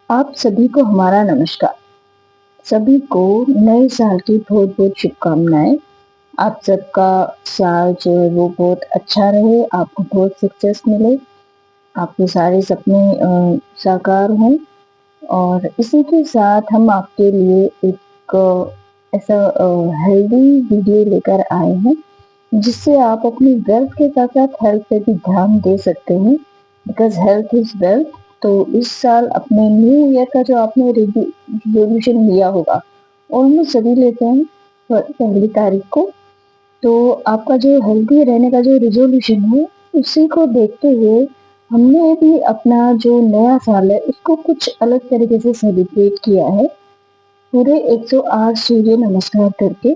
आप सभी को हमारा नमस्कार। सभी को नए साल की बहुत-बहुत शुभकामनाएँ। आप सबका साल जो है वो बहुत अच्छा रहे, आपको बहुत सक्सेस मिले, आपके सारे सपने साकार हों और इसी के साथ हम आपके लिए एक ऐसा हेल्दी वीडियो लेकर आए हैं, जिससे आप अपनी वेल्थ के साथ-साथ हेल्थ पे भी ध्यान दे सकते हैं बिकॉज़ हेल्थ इज़ वेल्थ। तो इस साल अपने न्यू ईयर का जो आपने रिज़ोल्यूशन लिया होगा, ऑलमोस्ट सभी लेते हैं पहली तारीख को। तो आपका जो हेल्दी रहने का जो रिज़ोल्यूशन है, उसी को देखते हुए हमने भी अपना जो नया साल है, उसको कुछ अलग तरीके से सेलिब्रेट किया है। पूरे 108 सूर्य नमस्कार करके।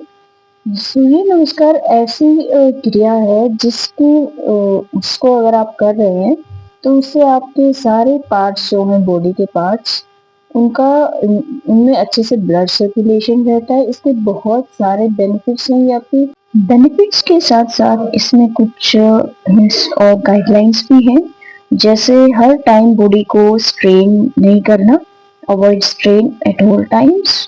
सूर्य नमस्कार ऐसी क्रिया है जिसको अगर आप कर रहे हैं तो उससे आपके सारे पार्ट्स जो हैं बॉडी के पार्ट्स उनका उनमें अच्छे से ब्लड सर्कुलेशन रहता है। इसके बहुत सारे बेनिफिट्स हैं ये आपके बेनिफिट्स के साथ साथ इसमें कुछ हिंट्स और गाइडलाइंस भी हैं, जैसे हर टाइम बॉडी को स्ट्रेन नहीं करना, avoid strain at all times.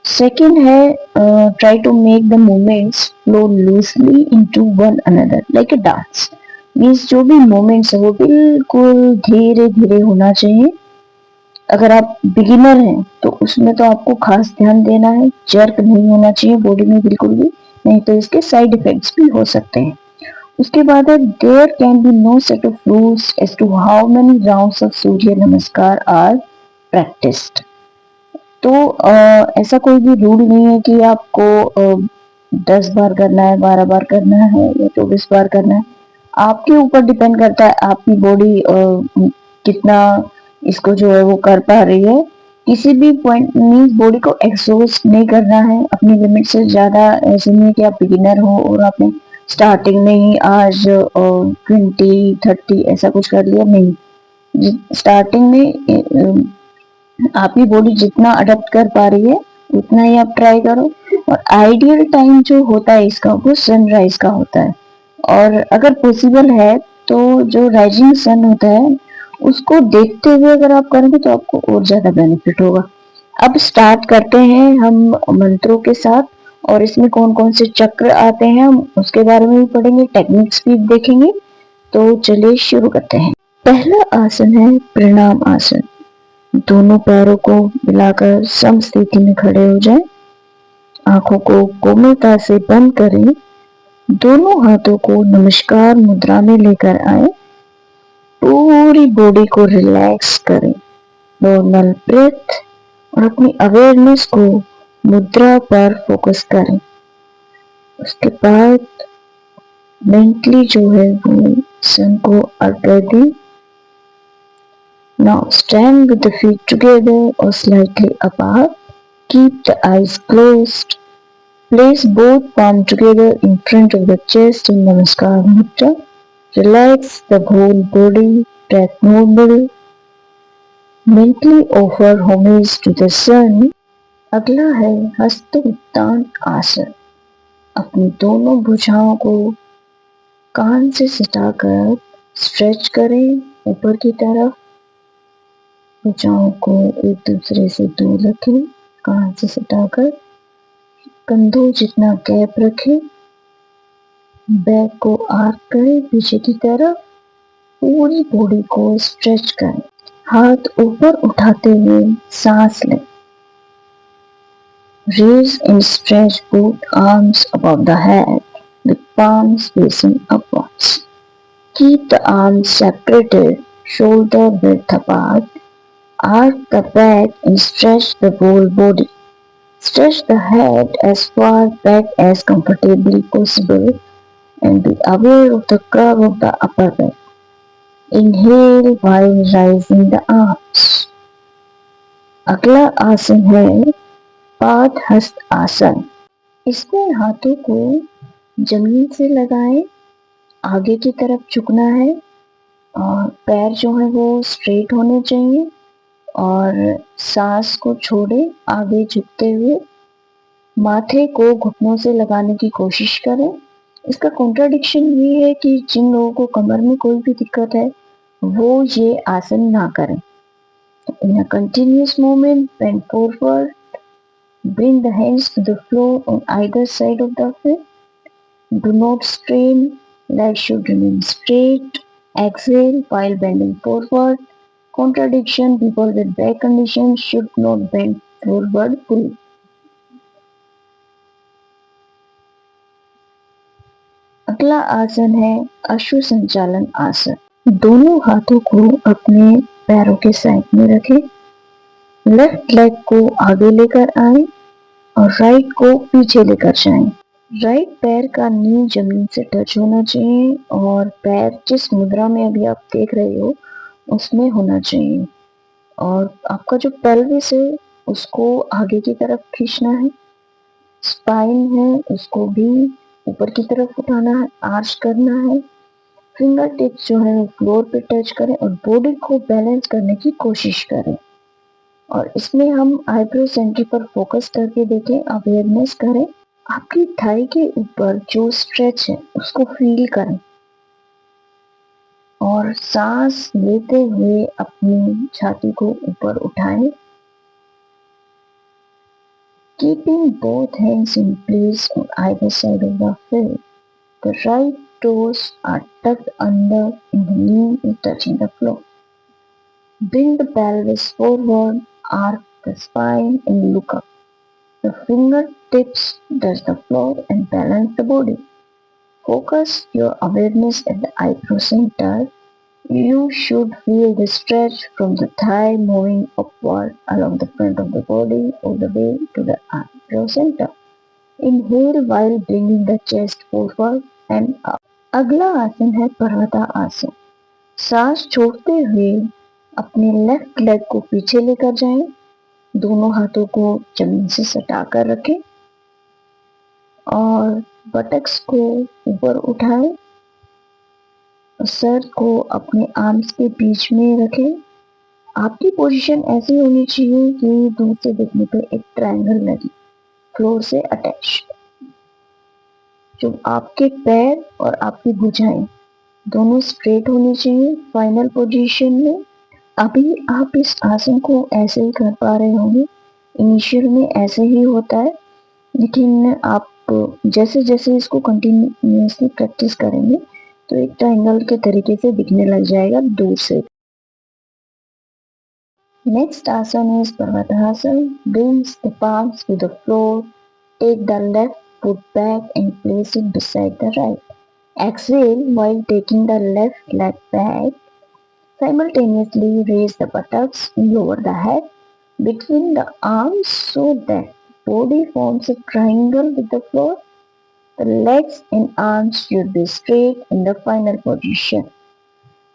Second है try to make the movements flow loosely into one another like a dance. Means जो भी मूवमेंट्स है वो बिल्कुल धीरे धीरे होना चाहिए। अगर आप बिगिनर हैं तो उसमें तो आपको खास ध्यान देना है, जर्क नहीं होना चाहिए बॉडी में बिल्कुल भी, नहीं तो इसके साइड इफेक्ट्स भी हो सकते हैं। उसके बाद है there can be no set of rules as to how many rounds of Surya Namaskar are practised. तो ऐसा कोई भी रूल नहीं है कि आपको 10 बार करना है, 12 बार करना है या 24 बार करना है। आपके ऊपर डिपेंड करता है आपकी बॉडी कितना इसको जो है वो कर पा रही है। किसी भी पॉइंट मीन्स बॉडी को एक्सॉस्ट नहीं करना है अपनी लिमिट से ज़्यादा। ऐसे नहीं है कि आप बिगिनर हो और आपने स्टार्टिंग में ही आज 20-30 ऐसा कुछ कर लिया, नहीं। स्टार्टिंग में आपकी बॉडी जितना अडॉप्ट कर पा रही है उतना ही आप ट्राई करो। और आइडियल टाइम जो होता है इसका वो सनराइज का होता है, और अगर पॉसिबल है तो जो राइजिंग सन होता है उसको देखते हुए अगर आप करेंगे तो आपको और ज्यादा बेनिफिट होगा। अब स्टार्ट करते हैं हम मंत्रों के साथ, और इसमें कौन कौन से चक्र आते हैं हम उसके बारे में भी पढ़ेंगे, टेक्निक्स भी देखेंगे। तो चलिए शुरू करते हैं। पहला आसन है प्रणाम आसन। दोनों पैरों को मिलाकर सम स्थिति में खड़े हो जाएं। आंखों को कोमलता से बंद करें। दोनों हाथों को नमस्कार मुद्रा में लेकर आए। पूरी बॉडी को रिलैक्स करें। नॉर्मल ब्रेथ और अपनी अवेयरनेस को मुद्रा पर फोकस करें। उसके बाद मेंटली जो है वो सन को अर्घ्य दें। Now stand with the feet together or slightly apart. Keep the eyes closed. Place both palms together in front of the chest in Namaskar Mudra. Relax the whole body. Breath normal. Mentally offer homage to the sun. अगला है हस्त उत्तान आसन। अपनी दोनों भुजाओं को कान से सटाकर stretch करें ऊपर की तरफ। भुजाओं को एक दूसरे से दूर रखें, कान से सटाकर। कंधों जितना गैप रखें। बैक को आर्क करें पीछे की तरफ। पूरी बॉडी को स्ट्रेच करें। हाथ ऊपर उठाते हुए सांस लें। Raise and stretch both arms above the head with palms facing upwards. Keep the arms separated, shoulder width apart. Arch the back and stretch the whole body. Stretch the head as far back as comfortably possible and be aware of the curve of the upper back. Inhale while raising the arms. अगला आसन है पाद हस्त आसन। इसमें हाथों को जमीन से लगाएं, आगे की तरफ झुकना है और पैर जो है वो स्ट्रेट होने चाहिए और सांस को छोड़े आगे झुकते हुए। माथे को घुटनों से लगाने की कोशिश करें। इसका कॉन्ट्राडिक्शन ये है कि जिन लोगों को कमर में कोई भी दिक्कत है वो ये आसन ना करें। In a continuous movement, bend forward, bring the hands to the floor on either side of the feet. Do not strain, legs should remain straight. Exhale while bending forward. Contradiction, people with back condition should not bend forward fully. अगला आसन है अश्व संचालन आसन। दोनों हाथों को अपने पैरों के साइड में रखें। लेफ्ट लेग को आगे लेकर आए और राइट को पीछे लेकर जाएं। राइट पैर का नी जमीन से टच होना चाहिए और पैर जिस मुद्रा में अभी आप देख रहे हो उसमें होना चाहिए। और आपका जो पेल्विस है उसको आगे की तरफ खींचना है। स्पाइन है उसको भी ऊपर की तरफ उठाना है, आर्च करना है। फिंगर टिप्स जो है वो फ्लोर पे टच करें और बॉडी को बैलेंस करने की कोशिश करें। और इसमें हम आईब्रो सेंटर पर फोकस करके देखें, अवेयरनेस करें। आपकी थाई के ऊपर जो स्ट्रेच है उसको फील करें और सांस लेते हुए अपनी छाती को ऊपर उठाएं। Keeping both hands in place on either side of the feet. The right toes are tucked under and the knee is touching the floor. Bring the pelvis forward, arc the spine and look up. The fingertips touch the floor and balance the body. Focus your awareness at the eyebrow center. You should feel the stretch from the thigh moving upward along the front of the body all the way to the eyebrow center. Inhale while bringing the chest forward and up. अगला आसन है पर्वता आसन। सांस छोड़ते हुए अपने left leg को पीछे लेकर जाएं। दोनों हाथों को जमीन से सटा कर रखें और बटक्स को ऊपर उठाएं। सर को अपने आर्म्स के बीच में रखें। आपकी पोजीशन ऐसी होनी चाहिए कि दूर से देखने पे एक ट्रायंगल लगे, फ्लोर से अटैच। जो आपके पैर और आपकी भुजाएं दोनों स्ट्रेट होनी चाहिए फाइनल पोजीशन में। अभी आप इस आसन को ऐसे ही कर पा रहे होंगे, इनिशियल में ऐसे ही होता है, लेकिन आप जैसे जैसे इसको कंटिन्यूसली प्रैक्टिस करेंगे तो एक ट्रायंगल के तरीके से दिखने लग जाएगा दूर से। Next asana is Parvatasana. Brings the palms to the floor. Take the left foot back and place it beside the right. Exhale while taking the left leg back. Simultaneously raise the buttocks and lower the head between the arms so that body forms a triangle with the floor. The legs and arms should be straight in the final position.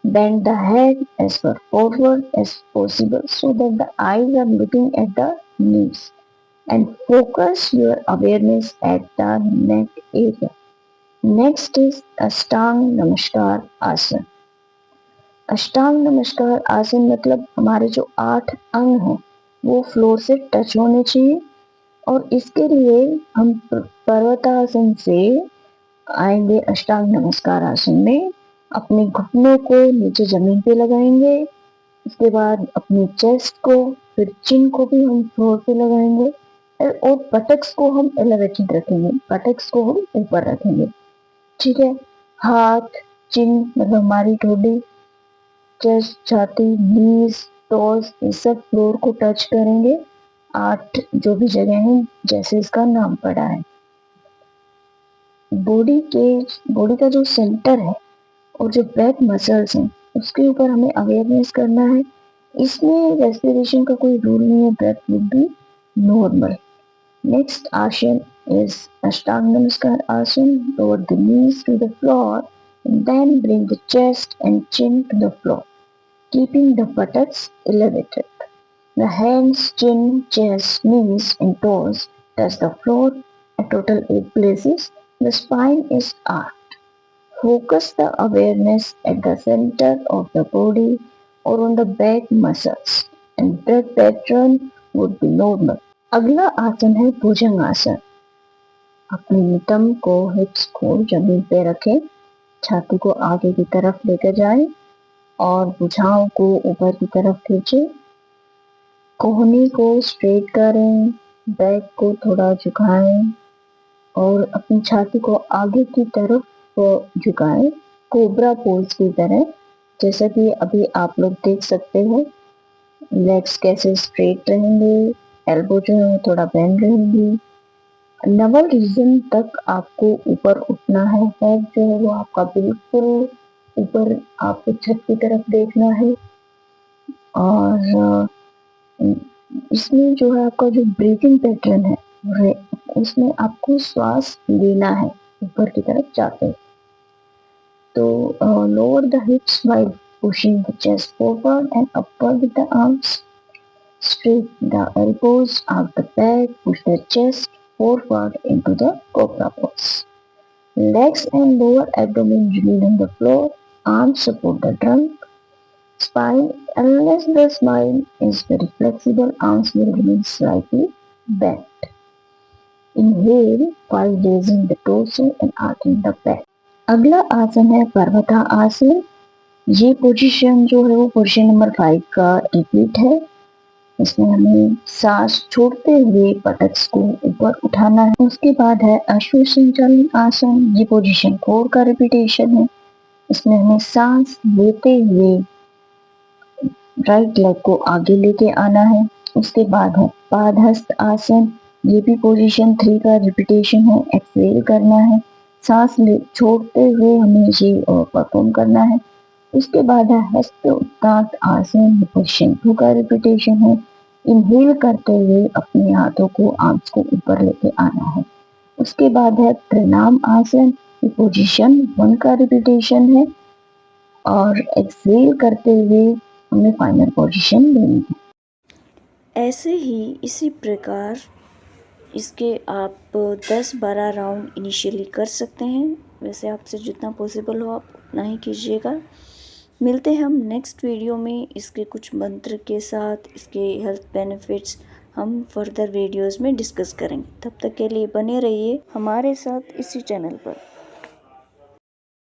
Bend the head as far forward as possible so that the eyes are looking at the knees and focus your awareness at the neck area. Next is Ashtang Namaskar Asana. अष्टांग नमस्कार आसन मतलब हमारे जो 8 अंग हैं वो floor से touch होने चाहिए और इसके लिए हम पर्वतासन से आएंगे अष्टांग नमस्कार आसन में। अपने घुटनों को नीचे जमीन पे लगाएंगे, उसके बाद अपनी चेस्ट को फिर चिन को भी हम फ्लोर पे लगाएंगे और बटक्स को हम एलिवेटेड रखेंगे, बटक्स को हम ऊपर रखेंगे। ठीक है, हाथ चिन मतलब हमारी ठोडी, चेस्ट, छाती, नीज, टोस ये सब फ्लोर को टच करेंगे। 8 जो भी जगह है जैसे इसका नाम पड़ा है। बॉडी का जो सेंटर है और जो बैक मसल्स हैं उसके ऊपर हमें अवेयरनेस करना है। इसमें रेस्पिरेशन का कोई रूल नहीं है, breath will be normal. Next asana is Ashtanga Namaskar Asana. Lower the knees to the floor and then bring the chest and chin to the floor, keeping the buttocks elevated. The hands, chin, chest, knees, and toes touch the floor at total 8 places. The spine is arched. Focus the awareness at the center of the body or on the back muscles, and breath pattern would be normal. अगला आसन है भुजंग आसन। अपनी नितंब को, हिप्स को जमीन पे रखें, छाती को आगे की तरफ लेकर जाएं और भुजाओं को ऊपर की तरफ खींचें। कोहनी को स्ट्रेट करें, बैक को थोड़ा झुकाएं और अपनी छाती को आगे की तरफ झुकाएं, कोबरा पोज की तरह। जैसा कि अभी आप लोग देख सकते हो, लेग्स कैसे स्ट्रेट रहेंगे, एल्बो जो है थोड़ा बेंड रहेंगी। नवल रीजन तक आपको ऊपर उठना है, हेड जो है वो आपका बिल्कुल ऊपर, आपको छत की तरफ देखना है। और इसमें जो है आपका जो ब्रीथिंग पैटर्न है, उसमें आपको श्वास लेना है ऊपर की तरफ जाते हैं। तो lower the hips while pushing the chest forward and upward with the arms. Straighten the elbows out the back, push the chest forward into the cobra pose. Legs and lower abdomen remain on the floor, arms support the trunk, spine, unless the spine is very flexible, arms will remain slightly bent. Inhale while raising the torso and arching the back. अगला आसन है पर्वता आसन। ये position जो है वो position number 5 का repeat है। इसमें हमें सांस छोड़ते हुए पटक्स को ऊपर उठाना है। उसके बाद है अश्व संचालन आसन। ये पोजीशन 4 का रिपीटेशन है। इसमें हमें सांस लेते हुए राइट लेग को आगे लेके आना है। उसके बाद है पादहस्त आसन। ये भी पोजीशन 3 का रिपीटेशन है। एक्सहेल करना है, सांस छोड़ते हुए हमें ये परफॉर्म करना है। उसके बाद है हस्त उत्तान आसन। ये पोजीशन 2 का रिपीटेशन है। इनहेल करते हुए अपने हाथों को, आर्म्स को ऊपर लेके आना है। उसके बाद है प्रणाम आसन। ये पोजीशन 1 का रिपीटेशन है और एक्सहेल करते हुए हमें फाइनल पोजीशन लेनी है। ऐसे ही इसी प्रकार इसके आप 10-12 राउंड इनिशियली कर सकते हैं। वैसे आपसे जितना पॉसिबल हो आप उतना ही कीजिएगा। मिलते हैं हम नेक्स्ट वीडियो में इसके कुछ मंत्र के साथ। इसके हेल्थ बेनिफिट्स हम फर्दर वीडियोस में डिस्कस करेंगे। तब तक के लिए बने रहिए हमारे साथ इसी चैनल पर।